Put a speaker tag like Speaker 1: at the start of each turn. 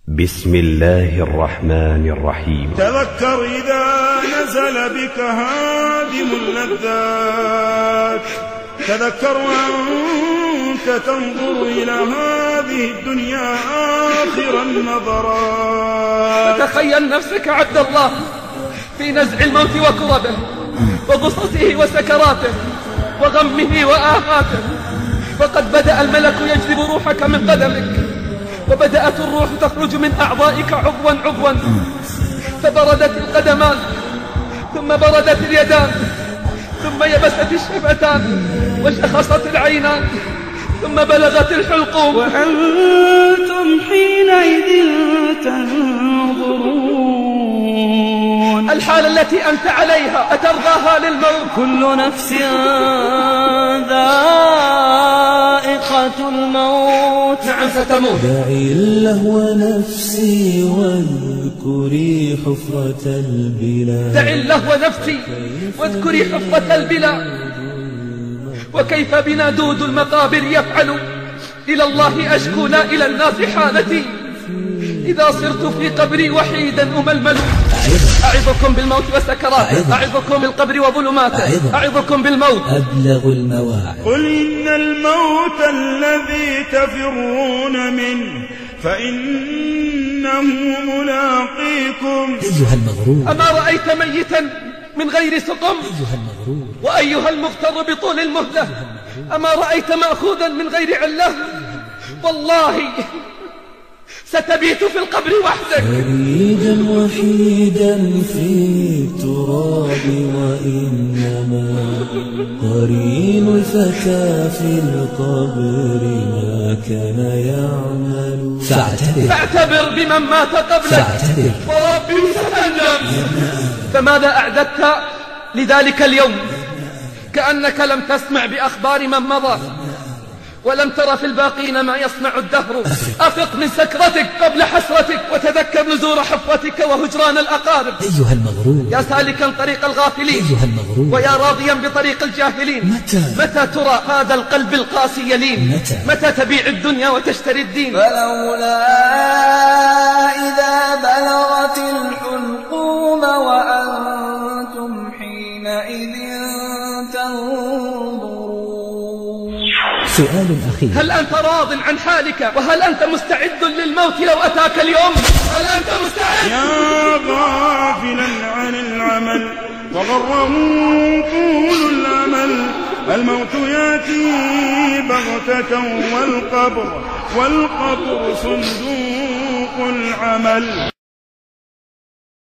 Speaker 1: بسم الله الرحمن الرحيم.
Speaker 2: تذكر إذا نزل بك هادم اللذات، تذكر وأنت تنظر إلى هذه الدنيا آخر النظرات.
Speaker 3: فتخيل نفسك عبد الله في نزع الموت وكربه وغصته وسكراته وغمه وآهاته، فقد بدأ الملك يجذب روحك من قدمك، وبدأت الروح تخرج من أعضائك عضوا عضوا، فبردت القدمان ثم بردت اليدان ثم يبست الشفتان وشخصت العينان ثم بلغت الحلقوم،
Speaker 4: وأنتم حينئذ تنظرون.
Speaker 3: الحالة التي أنت عليها أترضاها للموت؟
Speaker 4: كل نفس ذائقة الموت.
Speaker 3: نعم ستموت.
Speaker 5: دعي اللهو نفسي واذكري حفرة البلا.
Speaker 3: دعي اللهو نفسي واذكري حفرة البلا. وكيف بنا دود المقابر يفعل، إلى الله أشكو لا إلى الناس حالتي، إذا صرت في قبري وحيدا أململ. أعظكم بالموت وسكراته، أعظكم بالقبر وظلماته، أعظكم بالموت
Speaker 5: أبلغ المواعظ.
Speaker 2: قل إن الموت الذي تفرون منه فإنه ملاقيكم.
Speaker 5: أيها المغرور،
Speaker 3: أما رأيت ميتا من غير سقم؟
Speaker 5: أيها المغرور،
Speaker 3: وأيها المغتر بطول المهلة، أما رأيت مأخوذا من غير علة؟ والله ستبيت في القبر وحدك،
Speaker 5: فريدا وحيدا في التراب، وإنما قرين الفتى في القبر ما كان يعمل.
Speaker 3: فاعتبر بمن مات قبلك، وربي ستندم. فماذا أعددت لذلك اليوم؟ كأنك لم تسمع بأخبار من مضى، ولم تر في الباقين ما يصنع الدهر. أفق من سكرتك قبل حسرتك، وتذكر نزور حفرتك وهجران الأقارب.
Speaker 5: أيها المغرور،
Speaker 3: يا سالكا طريق الغافلين،
Speaker 5: أيها المغرور،
Speaker 3: ويا راضيا بطريق الجاهلين، متى ترى هذا القلب القاسي يلين؟ متى تبيع الدنيا وتشتري الدين؟
Speaker 4: فلولا إذا بلغت الحلقوم وأنتم حينئذ تنظرون.
Speaker 5: سؤال أخير،
Speaker 3: هل أنت راض عن حالك؟ وهل أنت مستعد للموت لو أتاك اليوم؟ هل أنت مستعد؟
Speaker 2: يا غافلا عن العمل وغره طول الأمل، الموت يأتي بغتة والقبر صندوق العمل.